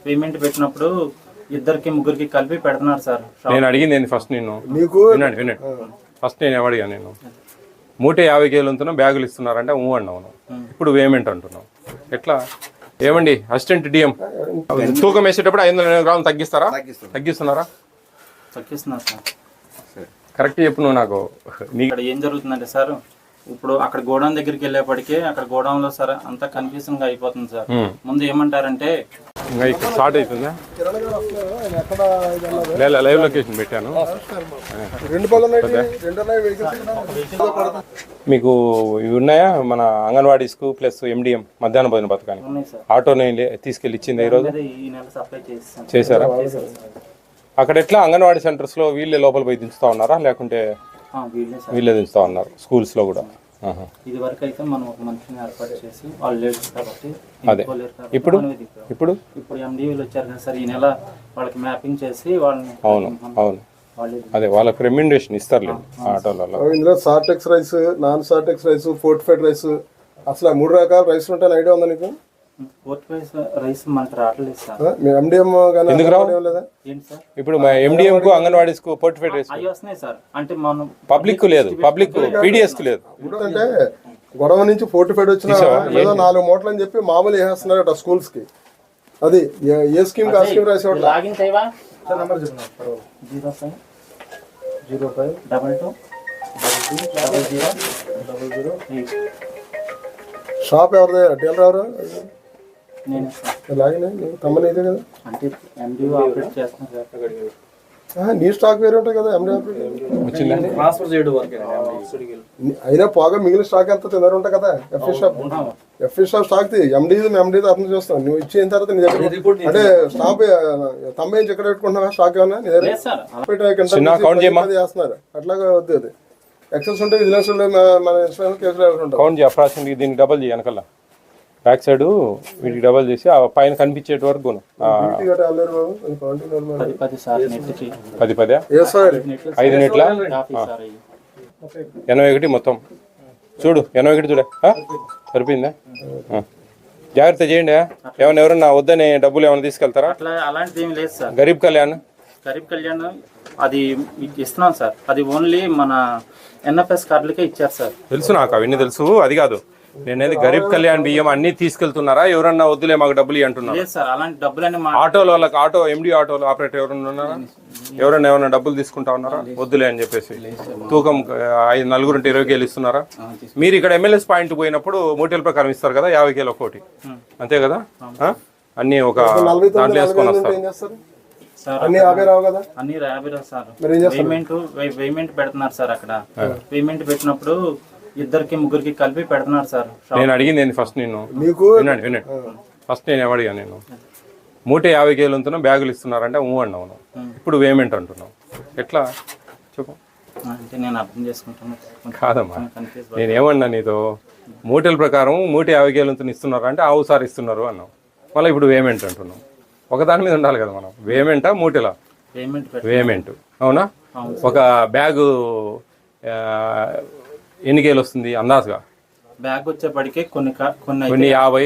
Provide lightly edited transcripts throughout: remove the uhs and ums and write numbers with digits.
Payment పెట్టినప్పుడు ఇద్దరికి ముగ్గురికి కలిపి పెడుతున్నారు సార్. నేను అడిగింది ఏంది ఫస్ట్ నేను వినండి ఫస్ట్ నేను ఏమడిగా నేను 150 కేలు ఉంటున్నా బ్యాగులు ఇస్తున్నారంటే అన్నావు. ఇప్పుడు పేమెంట్ అంటున్నావు ఎట్లా? ఏమండి అసిస్టెంట్ డిఎం తూకం వేసేటప్పుడు 500 గ్రాములు తగ్గిస్తున్నారా? తగ్గిస్తున్నారు సార్. కరెక్ట్ చెప్పు నువ్వు నాకు. ఇక్కడ ఏం జరుగుతుందంటే సార్, ఇప్పుడు అక్కడ గోడౌన్ దగ్గరికి వెళ్ళేప్పటికీ అక్కడ గోడౌన్ లో సార్ అంతా కన్ఫ్యూజన్ గా అయిపోతుంది సార్. ముందు ఏమంటారంటే ఇక్కడ స్టార్ట్ అవుతుందా? లైవ్ లొకేషన్ పెట్టాను. మీకు ఇవి ఉన్నాయా మన అంగన్వాడీస్కు ప్లస్ ఎండిఎం మధ్యాహ్న భోజన పథకానికి ఆటోని తీసుకెళ్ళి ఇచ్చింది ఈరోజు చేశారా? అక్కడ ఎట్లా అంగన్వాడీ సెంటర్స్ లో వీళ్ళే లోపల పోయి దించుతా ఉన్నారా లేకుంటే వీళ్ళే దించుతా ఉన్నారు? స్కూల్స్ లో కూడా ఇది వరకు అయితే మనం ఒక మనిషిని ఏర్పాటు చేసి వాళ్ళు లేడీస్ కాబట్టి అదే ఇప్పుడు ఇప్పుడు ఇప్పుడు ఎండిఓలు వచ్చారు కదా సార్, ఈ నెల వాళ్ళకి మ్యాపింగ్ చేసి వాళ్ళని అవును అదే వాళ్ళకి రెమ్యునరేషన్ ఇస్తారులేదు ఆటోలలో. ఇందులో Sortex rice, non Sortex rice, fortified rice, అసలు 3 రకాల రైస్ ఉంటాయని ఐడియా ఉందా నీకు? రైస్ మనకు రావట్లేదు సార్. ఎండిఎం ఎందుకు రావట్లేదు? ఇప్పుడు ఎండిఎం కు అంగన్వాడీస్ కు ఫోర్టిఫైడ్ రైస్ వస్తున్నాయి సార్. అంటే మనం పబ్లిక్ లేదు, పబ్లిక్ పీడిఎస్ కు లేదు. అంటే గొడవ నుంచి ఫోర్టిఫైడ్ వచ్చిన 4 మూటలు అని చెప్పి మామూలు వేస్తున్నారట స్కూల్స్ కి. అది ఏ స్కీమ్ కి ఆ స్కీమ్ రాసి షాప్ ఎవరిదే? డీలర్ ఎవరు? కంపెనీ అయితే కదా. నీ స్టాక్ వేరే ఉంటాయి కదా. అయినా పోగా మిగిలిన స్టాక్ ఎంత తిన్నారు ఉంటాయి కదా. ఎఫ్ఈ షాప్ స్టాక్ ఎండీ అర్థం చేస్తాను. నువ్వు ఇచ్చిన తర్వాత నీ దగ్గర అంటే స్టాప్ తమ్మేంచి ఎక్కడ పెట్టుకుంటున్నా స్టాక్ ఏమన్నా నీ దగ్గర చేస్తున్నారు. అట్లాగా వద్దు. అది ఎక్సెస్ ఉంటే విజిలెన్స్ మన కేసులు దీనికి డబల్ చేయి వెనకల్లా బ్యాక్ సైడ్ వీటికి డబల్ చేసి ఆ పైన కనిపించేటి వరకు 5 నెట్ల 81 మొత్తం చూడు. 81 చూడ సరిపోయిందా? జాగ్రత్త చేయండి. ఎవరన్నా వద్దని డబ్బులు ఏమైనా తీసుకెళ్తారా? అలాంటిది ఏం లేదు సార్. గరీబ్ కళ్యాణ్ అది ఇస్తున్నాం సార్. అది ఓన్లీ మన ఎన్ఎఫ్ఎస్ కార్డులకే ఇచ్చారు సార్. తెలుసు నాకు, అవన్నీ తెలుసు. అది కాదు నేనేది గరీబ్ కళ్యాణ్ బియ్యం అన్ని తీసుకెళ్తున్నారా? ఎవరన్నా వద్దులే మాకు డబ్బులు అంటున్నారు. ఆటోలో వాళ్ళకి ఆటో ఎండి ఆటోలో ఆపరేటర్ ఎవరన్నా ఉన్నారా? ఎవరన్నా డబ్బులు తీసుకుంటా ఉన్నారా? వద్దులే అని చెప్పేసి తూకం 4 20 కేలు ఇస్తున్నారా? మీరు ఇక్కడ ఎమ్మెల్యేస్ పాయింట్ పోయినప్పుడు మూటల ప్రకారం ఇస్తారు కదా, 50 కేలు ఒక్కోటి అంతే కదా. అన్ని ఒక దాంట్లో వేసుకొని వస్తారు. పేమెంట్ పెడుతున్నారు సార్. అక్కడ పేమెంట్ పెట్టినప్పుడు ఇద్దరికి ముగ్గురికి కలిపి పెడుతున్నారు సార్. నేను అడిగింది ఏంది ఫస్ట్ నేను వినండి ఫస్ట్ నేను ఏమడిగా నేను 150 కేలు ఉంటున్నా బ్యాగులు ఇస్తున్నారంటే అన్నావు. ఇప్పుడు పేమెంట్ అంటున్నావు ఎట్లా చెప్పు? అంటే నేను అర్థం చేసుకుంటాను కాదమ్మా. నేనేమన్నా నీతో మూటల ప్రకారం 150 కేలు ఉంటున్న ఇస్తున్నారు అంటే సార్ ఇస్తున్నారు అన్నావు. మళ్ళీ ఇప్పుడు పేమెంట్ అంటున్నావు. ఒకదాని మీద ఉండాలి కదా మనం. పేమెంటా మూటలా? పేమెంట్. అవునా? ఒక బ్యాగు ఎన్ని కేలు వస్తుంది అందాజుగా? బ్యాగ్ వచ్చేప్పటికే కొన్ని 50,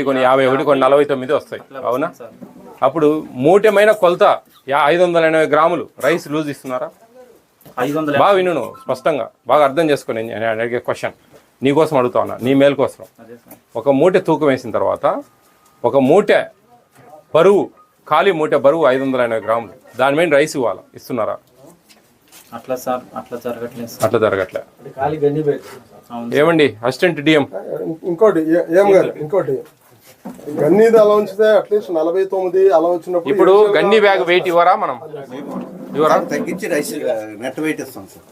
కొన్ని 51, కొన్ని 49 వస్తాయి. అవునా? అప్పుడు మూటమైన కొలత 580 గ్రాములు రైస్ లూజ్ ఇస్తున్నారా? 500. బాగా విను, నువ్వు స్పష్టంగా బాగా అర్థం చేసుకుని నేను అడిగే క్వశ్చన్ నీకోసం అడుగుతా ఉన్నా, నీ మేలు కోసం. ఒక మూట తూకం వేసిన తర్వాత ఒక మూట బరువు, ఖాళీ మూట బరువు 580 గ్రాములు, దాని మీద రైస్ ఇస్తున్నారా? అట్లా సార్ అట్లా జరగట్లే. ఏమండి అసిస్టెంట్ డిఎం ఇంకోటి గన్నీది అలా ఉంచితే అట్లీస్ట్ 49 అలా వచ్చినప్పుడు ఇప్పుడు గన్ని బ్యాగ్ వెయిట్ ఇవ్వరా? మనం ఇవ్వరా? తగ్గించి రైస్ నెట్ వెయిట్ ఇస్తాం సార్.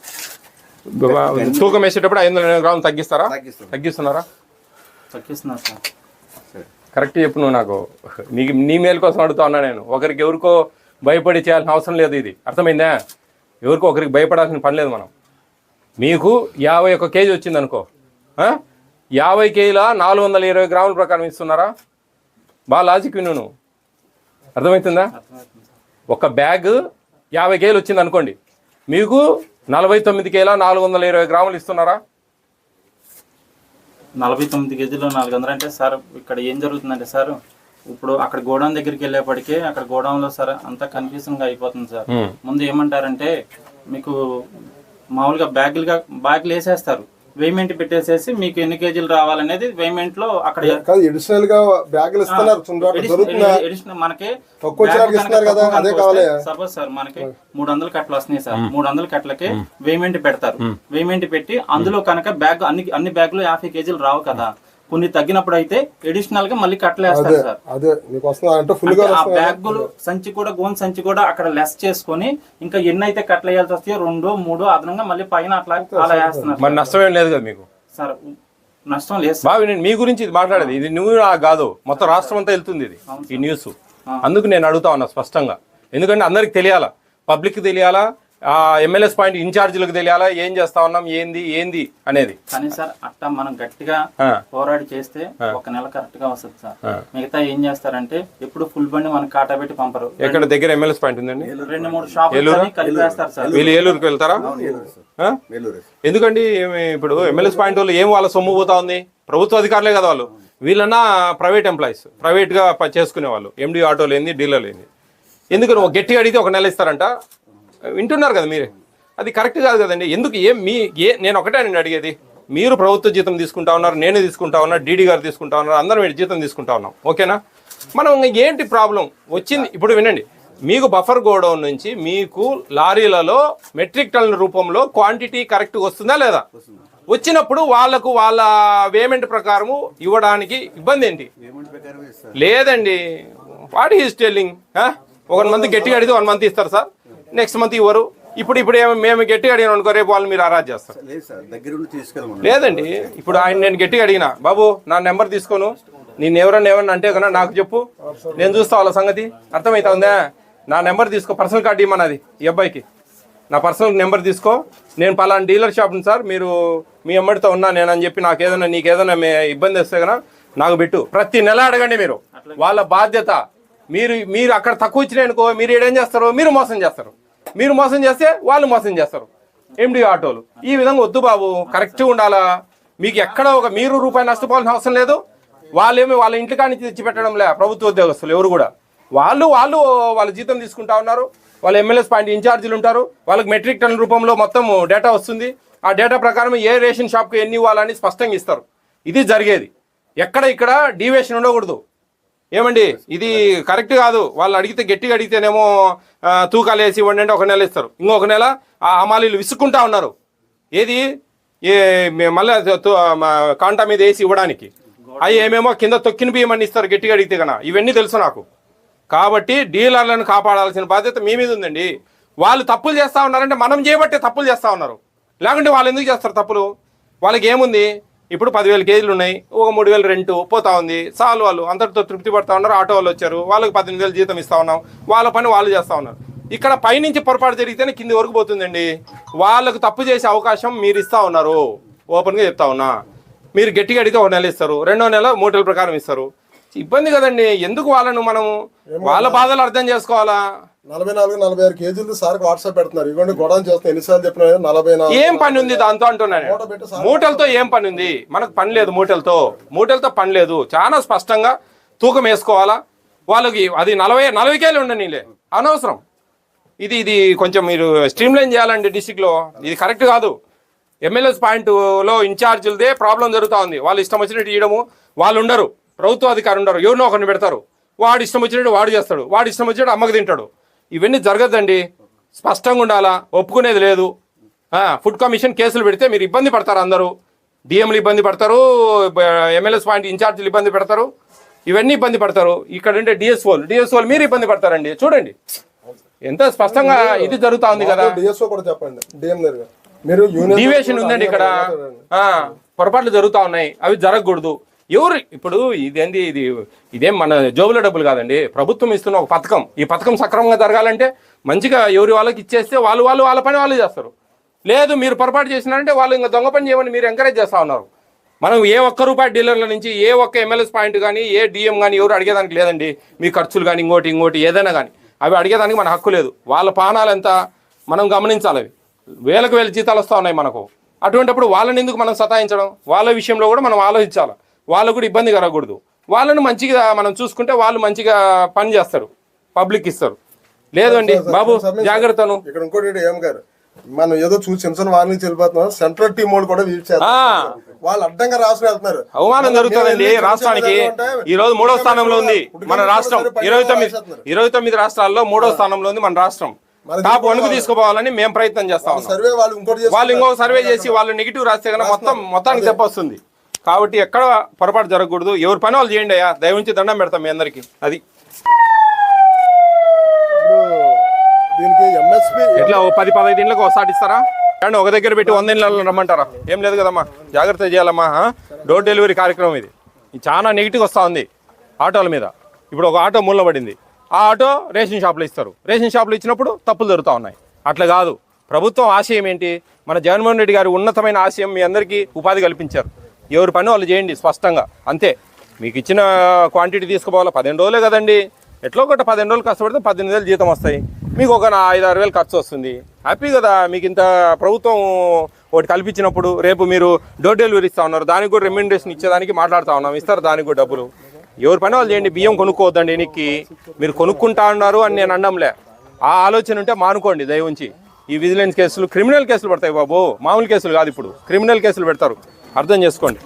తూకం వేసేటప్పుడు 500 గ్రాములు తగ్గిస్తున్నారా? తగ్గిస్తున్నారు సార్. కరెక్ట్ చెప్పు నువ్వు నాకు. నీ మేలు కోసం అడుగుతా ఉన్నా నేను. ఒకరికి ఎవరికో భయపడి చేయాల్సిన అవసరం లేదు. ఇది అర్థమైందా? ఎవరికో ఒకరికి భయపడాల్సిన పని లేదు మనం. మీకు 51 కేజీ వచ్చింది అనుకో, 50 కేజీల 420 గ్రాముల ప్రకారం ఇస్తున్నారా? బాగా లాజిక్ విను నువ్వు. అర్థమవుతుందా? ఒక బ్యాగ్ 50 కేజీలు వచ్చింది అనుకోండి, మీకు 49 కేజీల 420 గ్రాములు ఇస్తున్నారా? 49 కేజీలు 400 అంటే సార్ ఇక్కడ ఏం జరుగుతుందంటే సార్, ఇప్పుడు అక్కడ గోడౌన్ దగ్గరికి వెళ్ళేప్పటికే అక్కడ గోడౌన్ లో సార్ అంతా కన్ఫ్యూజన్ గా అయిపోతుంది సార్. ముందు ఏమంటారంటే మీకు మామూలుగా బ్యాగులు వేసేస్తారు, పేమెంట్ పెట్టేసేసి మీకు ఎన్ని కేజీలు రావాలనేది పేమెంట్ లో అక్కడ ఎడిషనల్ గా బ్యాగులు ఇస్తున్నారు. మనకి సపోజ్ సార్ మనకి 300 కట్టలు వస్తున్నాయి సార్, 300 కట్టలకి పేమెంట్ పెడతారు. పేమెంట్ పెట్టి అందులో కనుక బ్యాగ్ అన్ని బ్యాగులు 50 కేజీలు రావు కదా, కొన్ని తగ్గినప్పుడు అయితే ఎడిషనల్ గా మళ్ళీ కట్టలేస్తారు సార్. ఆ బ్యాగులు సంచి కూడా గోన్ సంచి కూడా అక్కడ లెస్ చేసుకొని ఇంకా ఎన్ని అయితే కట్టలేయాల్సి వస్తాయో 2, 3 అదనంగా మళ్ళీ పైన అలా వేస్తున్నారు. మరి నష్టం ఏం లేదు కదా మీకు సార్? నష్టం లేదు బావి. నేను మీ గురించి ఇది మాట్లాడేది, ఇది నువ్వు కాదు, మొత్తం రాష్ట్రం అంతా వెళ్తుంది ఇది ఈ న్యూస్. అందుకు నేను అడుగుతా ఉన్నా స్పష్టంగా, ఎందుకంటే అందరికి తెలియాలా, పబ్లిక్ తెలియాలా, ఎమ్మెల్యేస్ పాయింట్ ఇన్ఛార్జీలకు తెలియాలా ఏం చేస్తా ఉన్నాం, ఏంది అనేది. కానీ సార్ అట్టా మనం గట్టిగా పోరాడి చేస్తే 1 నెల కరెక్ట్ గా వస్తుంది సార్. మిగతా ఏం చేస్తారంటే ఎప్పుడు ఫుల్ బండి మనకి కాటా పెట్టి పంపరు. ఎక్కడ దగ్గర ఎమ్మెల్యేస్ పాయింట్ ఉందండి? 2-3 షాపులు కలిపేస్తారు సార్. వీళ్ళు ఏలూరుకి వెళ్తారా? ఎందుకండి ఇప్పుడు ఎమ్మెల్యేస్ పాయింట్ వాళ్ళు ఏం వాళ్ళ సొమ్ము పోతా ఉంది? ప్రభుత్వ అధికారులే కదా వాళ్ళు. వీళ్ళన్నా ప్రైవేట్ ఎంప్లాయీస్, ప్రైవేట్ గా చేసుకునే వాళ్ళు, ఎండి ఆటోలు ఏంది, డీలర్లు ఏంది. ఎందుకని గట్టిగా అడిగితే 1 నెల ఇస్తారంట. వింటున్నారు కదా మీరే, అది కరెక్ట్ కాదు కదండి. ఎందుకు నేను ఒకటే నేను అడిగేది, మీరు ప్రభుత్వ జీతం తీసుకుంటా ఉన్నారు, నేను తీసుకుంటా ఉన్నా, డీడీ గారు తీసుకుంటా ఉన్నారు, అందరం జీతం తీసుకుంటా ఉన్నాం, ఓకేనా? మనం ఏంటి ప్రాబ్లం వచ్చింది ఇప్పుడు వినండి. మీకు బఫర్ గోడౌన్ నుంచి మీకు లారీలలో మెట్రిక్ టన్నుల రూపంలో క్వాంటిటీ కరెక్ట్ వస్తుందా లేదా? వచ్చినప్పుడు వాళ్ళకు వాళ్ళ పేమెంట్ ప్రకారము ఇవ్వడానికి ఇబ్బంది ఏంటి? లేదండి, వాట్ ఈస్ టెల్లింగ్. 1 మంత్ గట్టిగా అడిగితే 1 మంత్ ఇస్తారు సార్, నెక్స్ట్ మంత్ ఇవ్వరు. ఇప్పుడు మేము గట్టిగా అడిగిన అనుకో, రేపు వాళ్ళు మీరు అరాజ్ చేస్తారు. లేదండి, ఇప్పుడు నేను గట్టిగా అడిగినా, బాబు నా నెంబర్ తీసుకోను, నేను ఎవరన్నా అంటే కన్నా నాకు చెప్పు, నేను చూస్తా వాళ్ళ సంగతి. అర్థమైతా ఉందా? నా నెంబర్ తీసుకో, పర్సనల్ కార్డు ఇవ్వమన్నది ఈ అబ్బాయికి, నా పర్సనల్ నెంబర్ తీసుకో, నేను పలానా డీలర్ షాప్ సార్, మీరు మీ అమ్మడితో ఉన్నా నేను అని చెప్పి నీకేదైనా ఇబ్బంది వస్తే కన్నా నాకు పెట్టు. ప్రతి నెల అడగండి మీరు, వాళ్ళ బాధ్యత. మీరు అక్కడ తక్కువ ఇచ్చినాయనుకో, మీరు ఏం చేస్తారు? మీరు మోసం చేస్తారు. మీరు మోసం చేస్తే వాళ్ళు మోసం చేస్తారు, ఎండి ఆటోలు. ఈ విధంగా వద్దు బాబు, కరెక్ట్గా ఉండాలా. మీకు ఎక్కడ మీరు రూపాయి నష్టపోవాల్సిన అవసరం లేదు. వాళ్ళ ఇంటి కాడి నుంచి తెచ్చి పెట్టడం లే ప్రభుత్వ ఉద్యోగస్తులు ఎవరు కూడా. వాళ్ళ జీతం తీసుకుంటా ఉన్నారు, వాళ్ళ ఎమ్మెల్యేస్ పాయింట్ ఇన్ఛార్జీలు ఉంటారు, వాళ్ళకి మెట్రిక్ టన్ రూపంలో మొత్తం డేటా వస్తుంది. ఆ డేటా ప్రకారం ఏ రేషన్ షాప్కి ఎన్ని ఇవ్వాలని స్పష్టంగా ఇస్తారు. ఇది జరిగేది. ఇక్కడ డీవియేషన్ ఉండకూడదు. ఏమండి, ఇది కరెక్ట్ కాదు. వాళ్ళు అడిగితే గట్టిగా అడిగితేనేమో తూకాలు వేసి ఇవ్వండి అంటే 1 నెల ఇస్తారు, ఇంకొక నెల ఆ హమాలీలు విసుక్కుంటా ఉన్నారు. ఏది మళ్ళీ కాంటా మీద వేసి ఇవ్వడానికి, అవి ఏమేమో కింద తొక్కిన బియ్యమని ఇస్తారు గట్టిగా అడిగితే కన్నా. ఇవన్నీ తెలుసు నాకు. కాబట్టి డీలర్లను కాపాడాల్సిన బాధ్యత మీ మీద ఉందండి. వాళ్ళు తప్పులు చేస్తూ ఉన్నారంటే మనం చేయబట్టే తప్పులు చేస్తూ ఉన్నారు, లేకుంటే వాళ్ళు ఎందుకు చేస్తారు తప్పులు? వాళ్ళకి ఏముంది? ఇప్పుడు 10,000 కేజీలు ఉన్నాయి, ఒక 3,000 రెంటు పోతా ఉంది, చాలు. వాళ్ళు అంతటితో తృప్తి పడతా ఉన్నారు. ఆటో వాళ్ళు వచ్చారు, వాళ్ళకి 18,000 జీతం ఇస్తా ఉన్నాం, వాళ్ళ పని వాళ్ళు చేస్తూ ఉన్నారు. ఇక్కడ పైనుంచి పొరపాటు జరిగితేనే కింది వరకు పోతుందండి. వాళ్ళకు తప్పు చేసే అవకాశం మీరు ఇస్తా ఉన్నారు. ఓపెన్గా చెప్తా ఉన్నా, మీరు గట్టిగా అడిగితే 1 నెల ఇస్తారు, 2వ నెల మూటల ప్రకారం ఇస్తారు. ఇబ్బంది కదండి. ఎందుకు వాళ్ళ బాధలు అర్థం చేసుకోవాలా? 44-46 కేజీలు సార్ వాట్సాప్ పెడుతున్నారు. ఇవ్వండి గొడవ చేస్తాం, ఎన్నిసార్లు చెప్పినా 44. ఏం పని ఉంది దాంతో అంటున్నాను. మూటలతో ఏం పని ఉంది? మనకు పని లేదు మూటలతో పని లేదు. చాలా స్పష్టంగా తూకం వేసుకోవాలా. వాళ్ళకి అది 40 కేజీలు ఉండనీలే, అనవసరం. ఇది కొంచెం మీరు స్ట్రీమ్లైన్ చేయాలండి డిస్టిక్లో. ఇది కరెక్ట్ కాదు. ఎమ్మెల్యేస్ పాయింట్లో ఇన్ఛార్జీలదే ప్రాబ్లం జరుగుతూ ఉంది. వాళ్ళు ఇష్టం వచ్చినట్టు ఇవ్వడము. వాళ్ళు ఉండరు, ప్రభుత్వ అధికారులు ఉండరు, ఎవరినో ఒకరిని పెడతారు. వాడు ఇష్టం వచ్చినట్టు వాడు చేస్తాడు, వాడు ఇష్టం వచ్చినట్టు అమ్మకి తింటాడు. ఇవన్నీ జరగద్దండి. స్పష్టంగా ఉండాలా, ఒప్పుకునేది లేదు. ఫుడ్ కమిషన్ కేసులు పెడితే మీరు ఇబ్బంది పడతారు, అందరూ డిఎంలు ఇబ్బంది పడతారు, ఎమ్మెల్యేస్ పాయింట్ ఇన్ఛార్జీలు ఇబ్బంది పడతారు, ఇవన్నీ ఇబ్బంది పడతారు. ఇక్కడ ఉంటే డిఎస్ఓలు మీరు ఇబ్బంది పడతారండి. చూడండి ఎంత స్పష్టంగా ఇది జరుగుతా ఉంది కదా. డివియేషన్ ఉందండి ఇక్కడ, పొరపాట్లు జరుగుతూ ఉన్నాయి, అవి జరగకూడదు. ఇప్పుడు ఇదేం మన జోబుల డబ్బులు కాదండి, ప్రభుత్వం ఇస్తున్న ఒక పథకం. ఈ పథకం సక్రమంగా జరగాలంటే మంచిగా ఎవరి వాళ్ళకి ఇచ్చేస్తే వాళ్ళ పని వాళ్ళు చేస్తారు. లేదు మీరు పొరపాటు చేసినారంటే వాళ్ళు ఇంకా దొంగ పని చేయమని మీరు ఎంకరేజ్ చేస్తూ ఉన్నారు. మనం ఏ ఒక్క రూపాయి డీలర్ల నుంచి ఏ ఒక్క ఎమ్మెల్యేస్ పాయింట్ కానీ ఏ డిఎం కానీ ఎవరు అడిగేదానికి లేదండి. మీ ఖర్చులు కానీ ఇంకోటి ఏదైనా కానీ అవి అడిగేదానికి మన హక్కు లేదు. వాళ్ళ పానాలు ఎంత మనం గమనించాలి. అవి వేలకు వేల జీతాలు వస్తూ ఉన్నాయి మనకు. అటువంటిప్పుడు వాళ్ళని ఎందుకు మనం సతాయించడం? వాళ్ళ విషయంలో కూడా మనం ఆలోచించాలి. వాళ్ళకు కూడా ఇబ్బంది కలగకూడదు. వాళ్ళని మంచిగా మనం చూసుకుంటే వాళ్ళు మంచిగా పని చేస్తారు, పబ్లిక్ ఇస్తారు. లేదండి బాబు జాగ్రత్తను. ఇక్కడ ఇంకోటి ఏం గారు, మనం ఏదో చూసి చిన్న చిన్న వారిని వెళ్ళిపోతున్నాం, సెంట్రల్ టీం వాళ్ళు కూడా వీల్ చేస్తారు, వాళ్ళు అడ్డంగా రాష్ట్రం వెళ్తున్నారు. అవమానం జరుగుతుందండి రాష్ట్రానికి. ఈ రోజు 3వ స్థానంలో ఉంది మన రాష్ట్రం. 29 రాష్ట్రాల్లో 3వ స్థానంలో ఉంది మన రాష్ట్రం. టాప్ 1కు తీసుకుపోవాలని మేము ప్రయత్నం చేస్తా ఉన్నాం. సర్వే వాళ్ళు ఇంకొక సర్వే చేసి వాళ్ళు నెగిటివ్ రాస్తే కనుక మొత్తానికి దెబ్బ వస్తుంది. కాబట్టి ఎక్కడ పొరపాటు జరగకూడదు. ఎవరి పని వాళ్ళు చేయండి అయ్యా, దయవుంచి దండం పెడతాం మీ అందరికి. అది దీనికి ఎంఎస్పీ ఎట్లా 10-15 ఇండ్లకు ఒకసారి ఇస్తారా అండ్ ఒక దగ్గర పెట్టి 100 ఇండ్లలో రమ్మంటారా? ఏం లేదు కదమ్మా, జాగ్రత్త చేయాలమ్మా. డోర్ డెలివరీ కార్యక్రమం ఇది చాలా నెగిటివ్ వస్తూ ఉంది ఆటోల మీద. ఇప్పుడు ఒక ఆటో మూల పడింది, ఆ ఆటో రేషన్ షాప్లో ఇస్తారు. రేషన్ షాప్లో ఇచ్చినప్పుడు తప్పులు జరుగుతూ ఉన్నాయి. అట్లా కాదు. ప్రభుత్వం ఆశయం ఏంటి? మన జగన్మోహన్ రెడ్డి గారి ఉన్నతమైన ఆశయం మీ అందరికీ ఉపాధి కల్పించారు. ఎవరి పని వాళ్ళు చేయండి స్పష్టంగా, అంతే. మీకు ఇచ్చిన క్వాంటిటీ తీసుకుపోవాలా? 15 రోజులే కదండి. ఎట్లా ఒకటి 15 రోజులు కష్టపడితే 18,000 జీతం వస్తాయి. మీకు ఒక 5-6 వేలు ఖర్చు వస్తుంది. హ్యాపీ కదా. మీకు ఇంత ప్రభుత్వం ఒకటి కల్పించినప్పుడు రేపు మీరు డోర్ డెలివరీ ఇస్తా ఉన్నారు, దానికి కూడా రెమ్యూనరేషన్ ఇచ్చేదానికి మాట్లాడుతూ ఉన్నాం. ఇస్తారు దానికి కూడా డబ్బులు. ఎవరి పని వాళ్ళు చేయండి. బియ్యం కొనుక్కోవద్దండి ఎన్నికి. మీరు కొనుక్కుంటా ఉన్నారు అని నేను అనడంలే. ఆ ఆలోచన ఉంటే మానుకోండి దయవుంచి. ఈ విజిలెన్స్ కేసులు క్రిమినల్ కేసులు పడతాయి బాబు, మామూలు కేసులు కాదు. ఇప్పుడు క్రిమినల్ కేసులు పెడతారు, అర్థం చేసుకోండి.